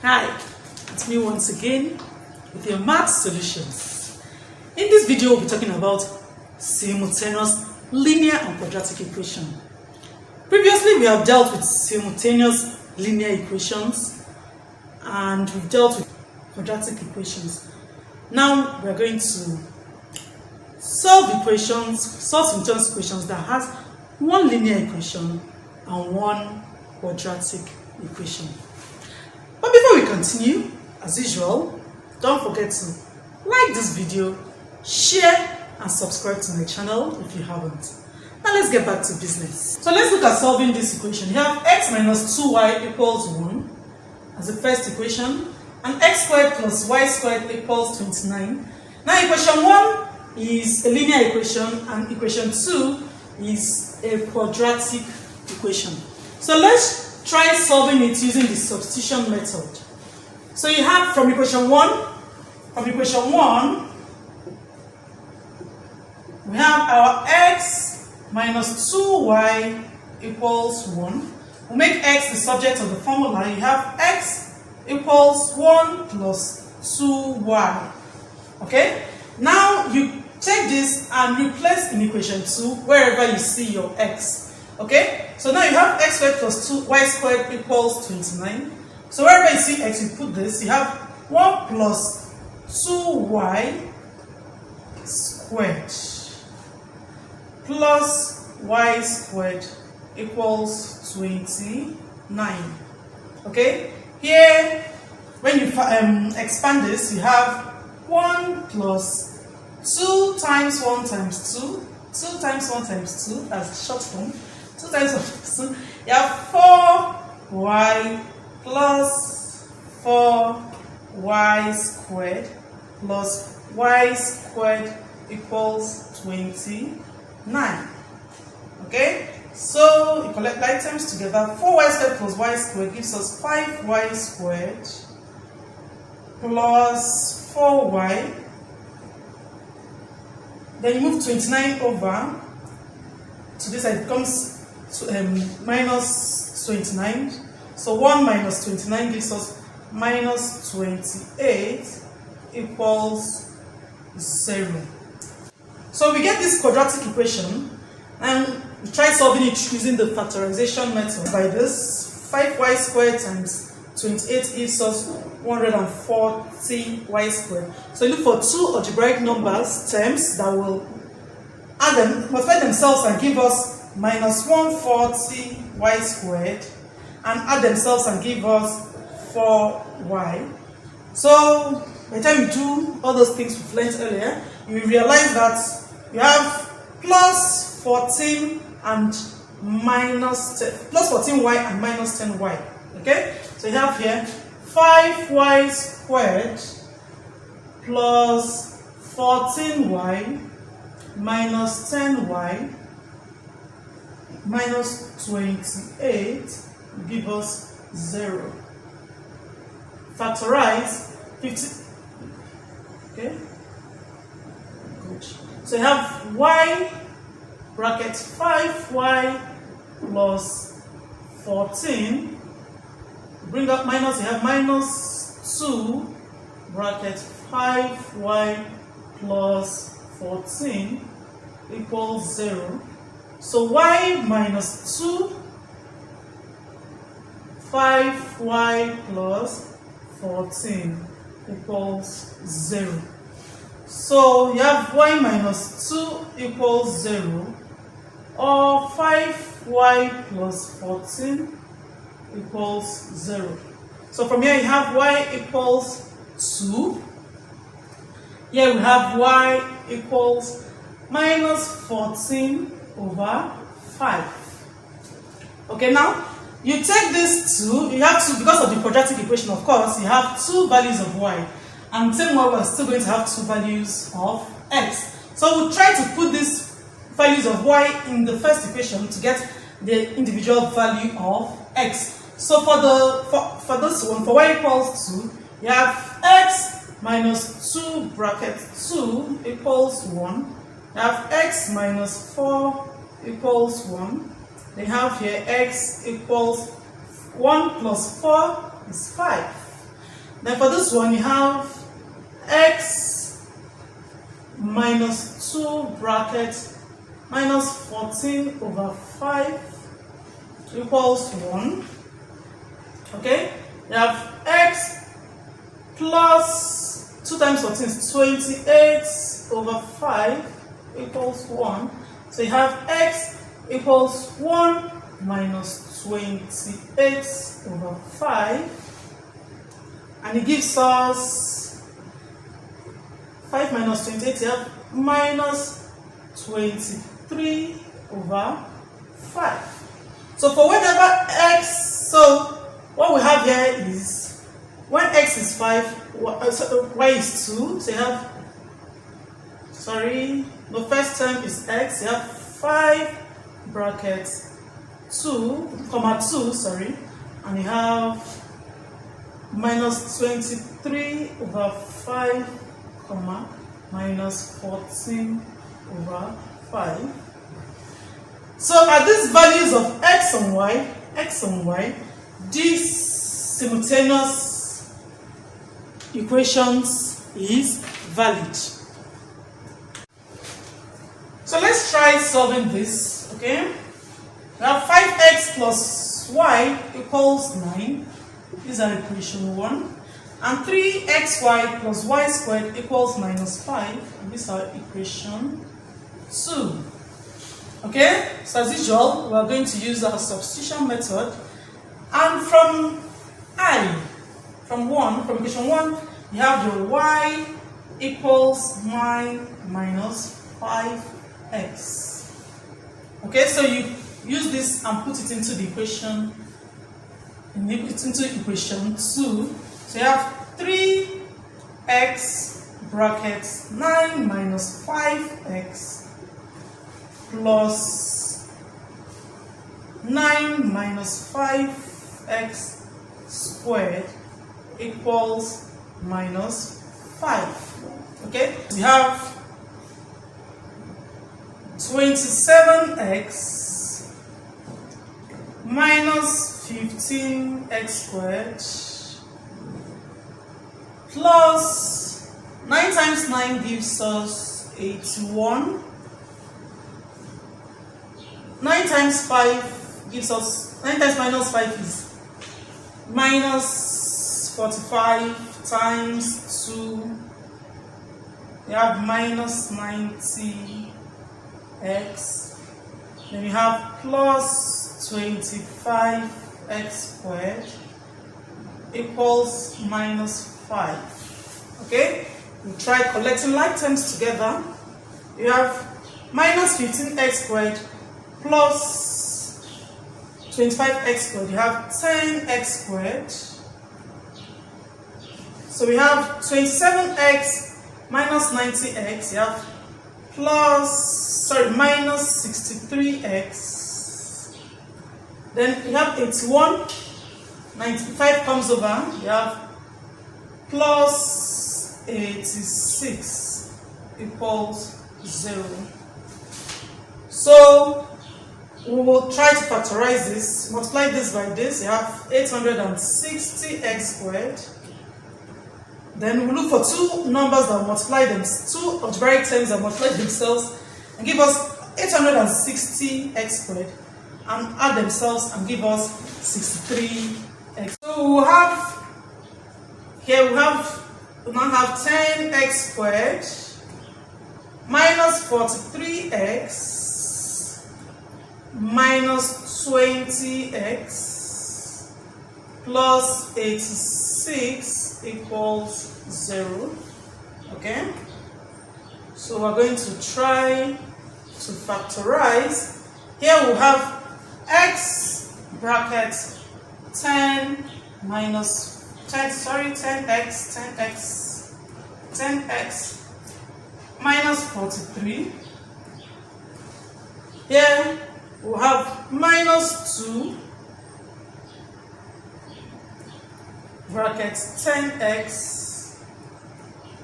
Hi, it's me once again with your math solutions. In this video, we'll be talking about simultaneous linear and quadratic equation. Previously, we have dealt with simultaneous linear equations and we've dealt with quadratic equations. Now, we're going to solve simultaneous equations that has one linear equation and one quadratic equation. But before we continue, as usual, don't forget to like this video, share and subscribe to my channel if you haven't. Now let's get back to business. So let's look at solving this equation. You have x minus 2y equals 1 as the first equation, and x squared plus y squared equals 29. Now equation 1 is a linear equation and equation 2 is a quadratic equation. So let's try solving it using the substitution method. So you have from equation 1, we have our x minus 2y equals 1. We'll make x the subject of the formula. You have x equals 1 plus 2y. Okay? Now you take this and replace in equation 2 wherever you see your x. Okay, so now you have x squared plus 2y squared equals 29. So wherever you see x, you put this. You have 1 plus 2y squared plus y squared equals 29. Okay, here when you expand this, you have 1 plus 2 times 1 times 2, 2 times 1 times 2 as short form. 2 times 1 times 2, you have 4y plus 4y squared plus y squared equals 29. Okay, so you collect like terms together. 4y squared plus y squared gives us 5y squared plus 4y. Then you move 29 over to this side, it becomes minus 29. So 1 minus 29 gives us minus 28 equals 0. So we get this quadratic equation and we try solving it using the factorization method. By this, 5y squared times 28 gives us 140y squared. So you look for two algebraic numbers, terms that will add them, multiply themselves and give us minus 140y squared, and add themselves and give us 4y. So by the time you do all those things we've learned earlier, you will realize that you have plus 14 and minus 10, plus 14y and minus 10y. Okay, so you have here 5y squared plus 14y minus 10y minus 28 give us 0. Factorize 50. Okay, good. So you have y bracket 5y plus 14. Bring up minus, you have minus 2 bracket 5y plus 14 equals 0. So y minus 2, 5y plus 14 equals 0. So you have y minus 2 equals 0, or 5y plus 14 equals 0. So from here you have y equals 2. Here we have y equals minus 14 over 5. Okay, now you take this 2, you have to, because of the quadratic equation, of course, you have two values of y, and same way we're still going to have two values of x. So we'll try to put these values of y in the first equation to get the individual value of x. So for this one, for y equals 2, you have x minus 2 bracket 2 equals 1. You have x minus 4 equals 1. They have here x equals 1 plus 4 is 5. Then for this one, you have x minus 2 bracket minus 14 over 5 equals 1. Okay, you have x plus 2 times 14 is 28 over 5 equals 1. So you have x equals 1 minus 28 over 5. And it gives us 5 minus 28, you have minus 23 over 5. So for whenever x, so what we have here is when x is 5, y is 2, so you have, the first term is x, you have 5 brackets 2, and you have minus 23 over 5, minus 14 over 5. So at these values of x and y, these simultaneous equations is valid. So let's try solving this, okay? We have 5x plus y equals 9. These are equation 1. And 3xy plus y squared equals minus 5. And these are equation 2. Okay? So as usual, we are going to use our substitution method. And from equation 1, you have your y equals 9 minus 5x. Okay, so you use this and put it into the equation, into equation 2. So you have 3x brackets 9 minus 5x plus 9 minus 5x squared equals minus 5. Okay, we have 27x minus 15x squared plus 9 times 9 gives us 81. 9 times 5 gives us, 9 times minus 5 is minus 45 times 2. We have minus 90x. Then we have plus 25x squared equals minus 5. Okay? We try collecting like terms together. You have minus 15x squared plus 25x squared. You have 10x squared. So we have 27x minus 90x. You have minus 63x. Then you have 81. 95 comes over. You have plus 86 equals 0. So we will try to factorize this. Multiply this by this. You have 860x squared. Then we look for two numbers that multiply them, two algebraic terms that multiply themselves and give us 860x squared and add themselves and give us 63x. So we have here we now have 10x squared minus 43x minus 20x plus 86 equals 0. Okay, so we're going to try to factorize. Here we have x bracket 10 minus 10x minus 43. Here we have minus 2 bracket 10x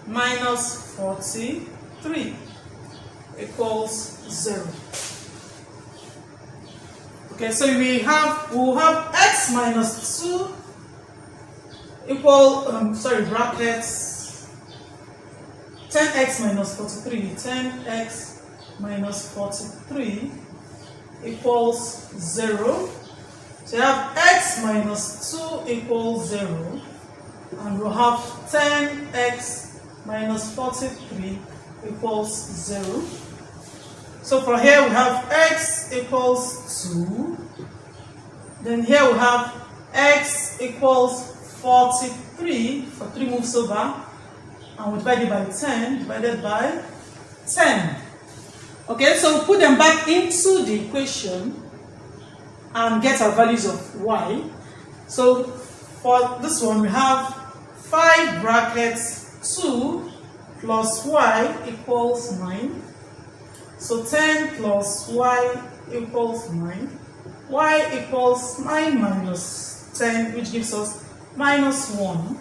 minus 43 equals 0. Okay, so we'll have x minus 2 brackets 10x minus 43, 10x minus 43 equals 0. So you have x minus 2 equals 0, and we'll have 10x minus 43 equals 0. So from here we have x equals 2. Then here we have x equals 43. 43 moves over, and we divide it by 10, divided by 10. Okay, so we put them back into the equation and get our values of y. So for this one we have 5 brackets 2 plus y equals 9. So 10 plus y equals 9. Y equals 9 minus 10, which gives us minus 1.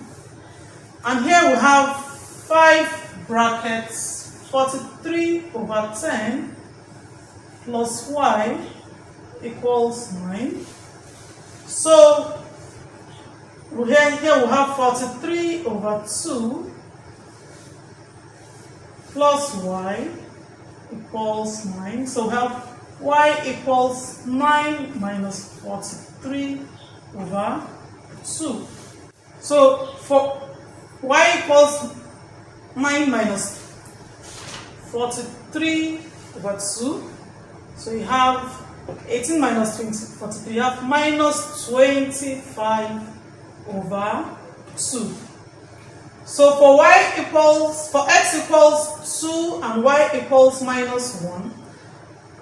And here we have 5 brackets 43 over 10 plus y equals 9. So here we have 43 over 2 plus y equals 9. So we have y equals 9 minus 43 over 2. So for y equals 9 minus 43 over 2, so you have 18 minus 43, you have minus 25 over 2. So for x equals 2 and y equals minus 1,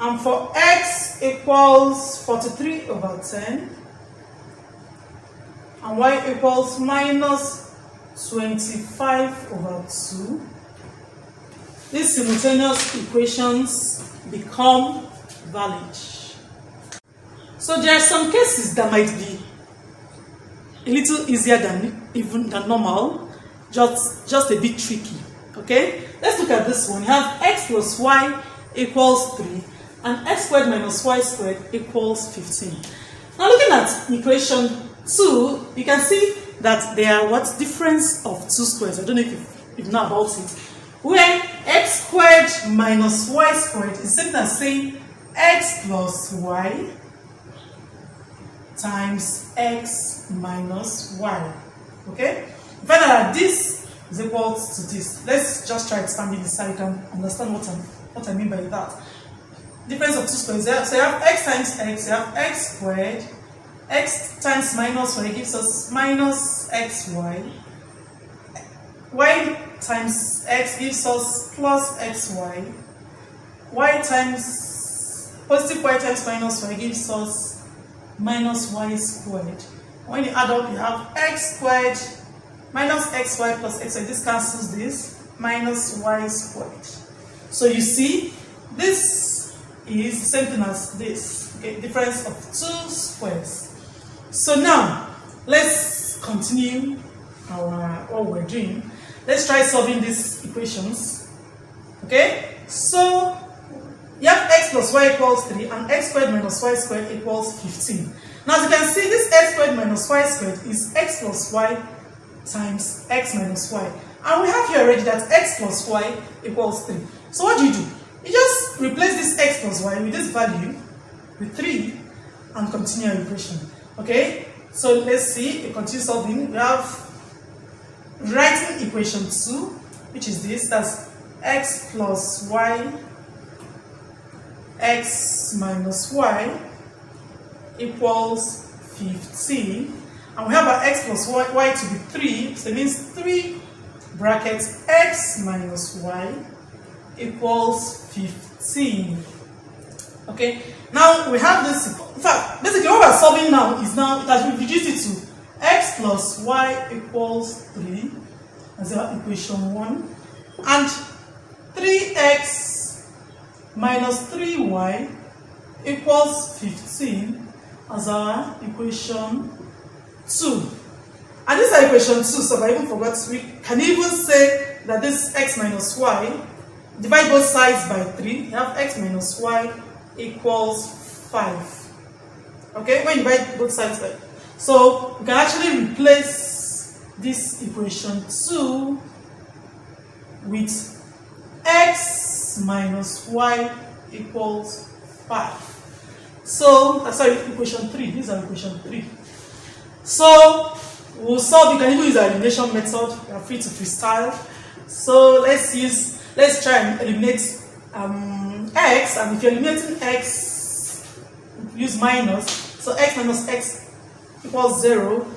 and for x equals 43 over 10, and y equals minus 25 over 2, these simultaneous equations become valid. So there are some cases that might be a little easier than normal, just a bit tricky. Okay, let's look at this one. You have x plus y equals 3 and x squared minus y squared equals 15. Now looking at equation 2, you can see that there are difference of two squares. I don't know if you know about it. Where x squared minus y squared is the same as saying x plus y times x minus y. Okay? We find out that this is equal to this. Let's just try expanding this so you can understand what I mean by that. Difference of two squares. So you have x times x, you have x squared. X times minus y gives us minus xy. Y times x gives us plus xy. Y times positive y times minus y gives us minus y squared. When you add up, you have x squared minus xy plus xy. This cancels this, minus y squared. So you see, this is the same thing as this. Okay, difference of two squares. So now, let's continue what we're doing. Let's try solving these equations. Okay, so you have x plus y equals 3 and x squared minus y squared equals 15. Now as you can see, this x squared minus y squared is x plus y times x minus y. And we have here already that x plus y equals 3. So what do? You just replace this x plus y with this value, with 3, and continue your equation. Okay, so let's see, we continue solving. We have writing equation 2, which is this, that's x plus y, x minus y equals 15. And we have our x plus y to be 3, so it means 3 brackets x minus y equals 15. Okay, now we have this. In fact, basically what we're solving now is it has been reduced it to x plus y equals 3 as our equation 1, and 3x minus 3y equals 15 as our equation 2. And this is equation 2, so I even forgot, we can even say that this x minus y, divide both sides by 3, you have x minus y equals 5. Okay, when you divide both sides by, so we can actually replace this equation 2 with x minus y equals 5. So, sorry, equation 3. This is equation 3. So, we'll solve. You can even use the elimination method. You are free to freestyle. So, let's try and eliminate x. And if you're eliminating x, use minus. So, x minus x equals 0.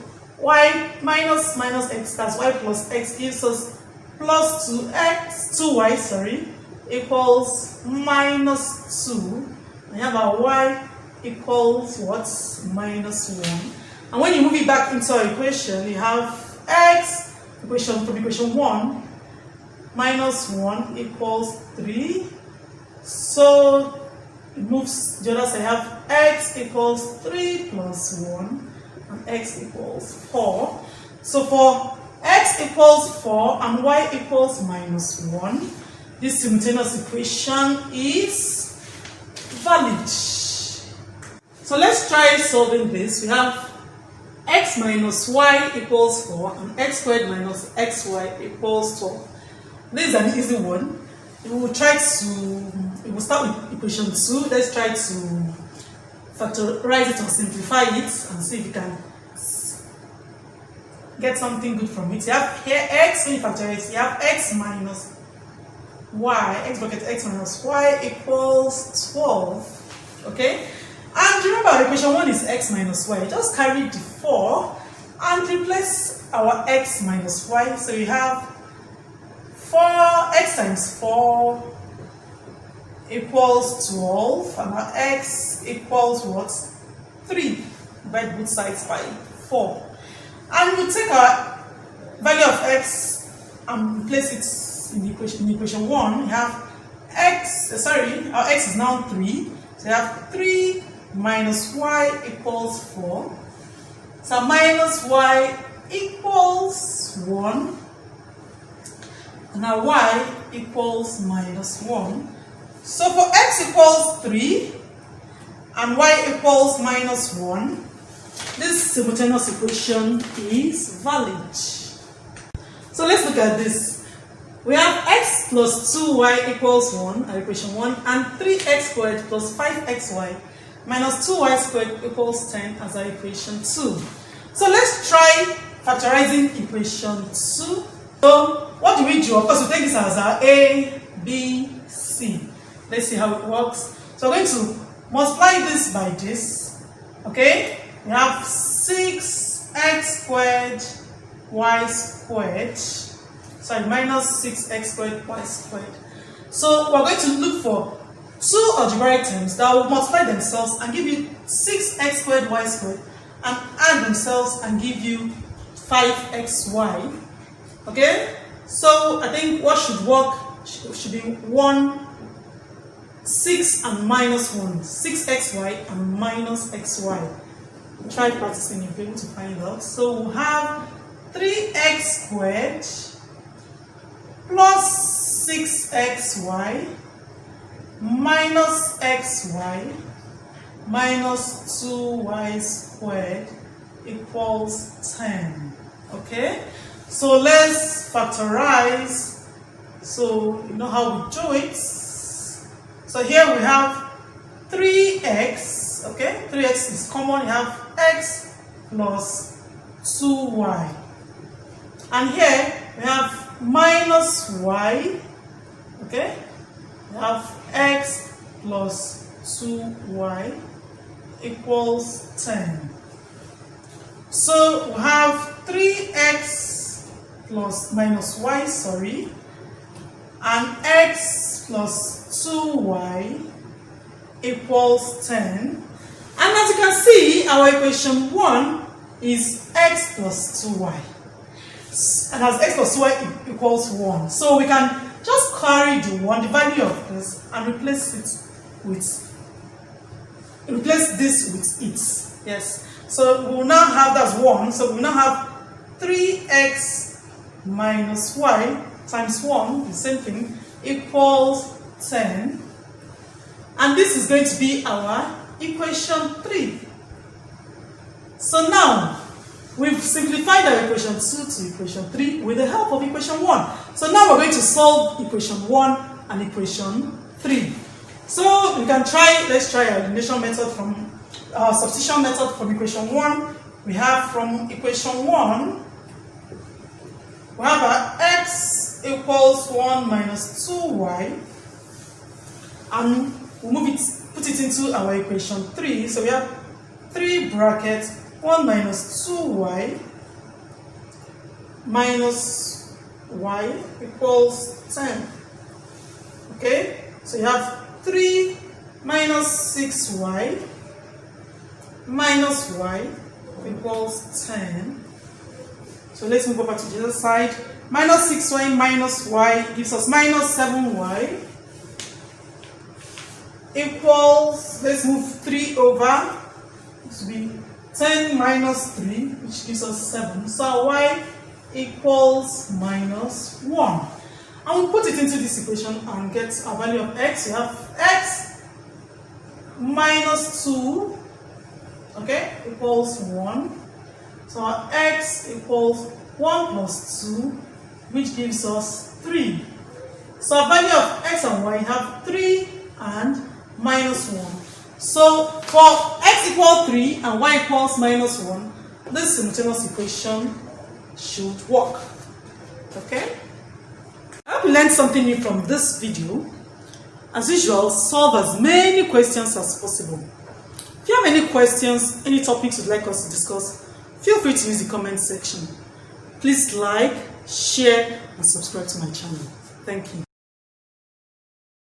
Y minus x, that's y plus x, gives us plus 2y, sorry, equals minus 2. And you have our y equals what? Minus 1. And when you move it back into our equation, you have x equation from equation 1 minus 1 equals 3. So it moves the other side. I have x equals 3 plus 1 and x equals 4. So for x equals 4 and y equals minus 1, this simultaneous equation is valid. So let's try solving this. We have x minus y equals 4 and x squared minus xy equals 12. This is an easy one. We will start with equation 2. Let's try to factorize it or simplify it and see if you can get something good from it. You have here x, when you factorize, you have x minus y, x bracket x minus y equals 12. Okay? And remember, our equation 1 is x minus y. Just carry the 4 and replace our x minus y. So you have 4x times 4 equals 12, and our x equals what? 3. Divide both sides by 4. And we take our value of x and place it in the equation 1. We have our x is now 3. So you have 3 minus y equals 4. So minus y equals 1. And now y equals minus 1. So for x equals 3 and y equals minus 1, this simultaneous equation is valid. So let's look at this. We have x plus 2y equals 1, our equation 1, and 3x squared plus 5xy minus 2y squared equals 10 as our equation 2. So let's try factorizing equation 2. So what do we do? Of course, we take this as our A, B, C. Let's see how it works. So we're going to multiply this by this. Okay? We have 6x squared y squared. Sorry, minus 6x squared y squared. So we're going to look for two algebraic terms that will multiply themselves and give you 6x squared y squared and add themselves and give you 5xy. Okay? So I think what should work should be 6 and minus 1. 6xy and minus xy. Try practicing, you'll be able to find out. So we'll have 3x squared plus 6xy minus xy minus 2y squared equals 10. Okay? So let's factorize. So you know how we do it. So here we have 3x. Okay? 3x is common. You have x plus 2y. And here we have minus y. Okay? We have x plus 2y equals 10. So we have 3x plus minus y, sorry, and x plus 2y equals 10. And as you can see, our equation 1 is x plus 2y. And as x plus 2y equals 1. So we can just carry the value of this, and replace this with it. Yes. So we will now have, that's 1. So we will now have 3x minus y times 1, the same thing, equals 10. And this is going to be our equation 3. So now, we've simplified our equation 2 to equation 3 with the help of equation 1. So now we're going to solve equation 1 and equation 3. So we can try, let's try our elimination method from substitution method from equation 1. We have from equation 1, we have our x equals 1 minus 2y, and we'll put it into our equation 3. So we have 3 brackets 1 minus 2y minus y equals 10. Okay, so you have 3 minus 6y minus y equals 10. So let's move over to the other side. Minus 6y minus y gives us minus 7y equals, let's move 3 over, this will be 10 minus 3, which gives us 7. So y equals minus 1. And we'll put it into this equation and get a value of x. You have x minus 2, okay, equals 1. So our x equals 1 plus 2, which gives us 3. So our value of x and y have 3 and minus 1. So for x equals 3 and y equals minus 1, this simultaneous equation should work. Okay? I hope you learned something new from this video. As usual, solve as many questions as possible. If you have any questions, any topics you'd like us to discuss, feel free to use the comment section. Please like, share, and subscribe to my channel. Thank you.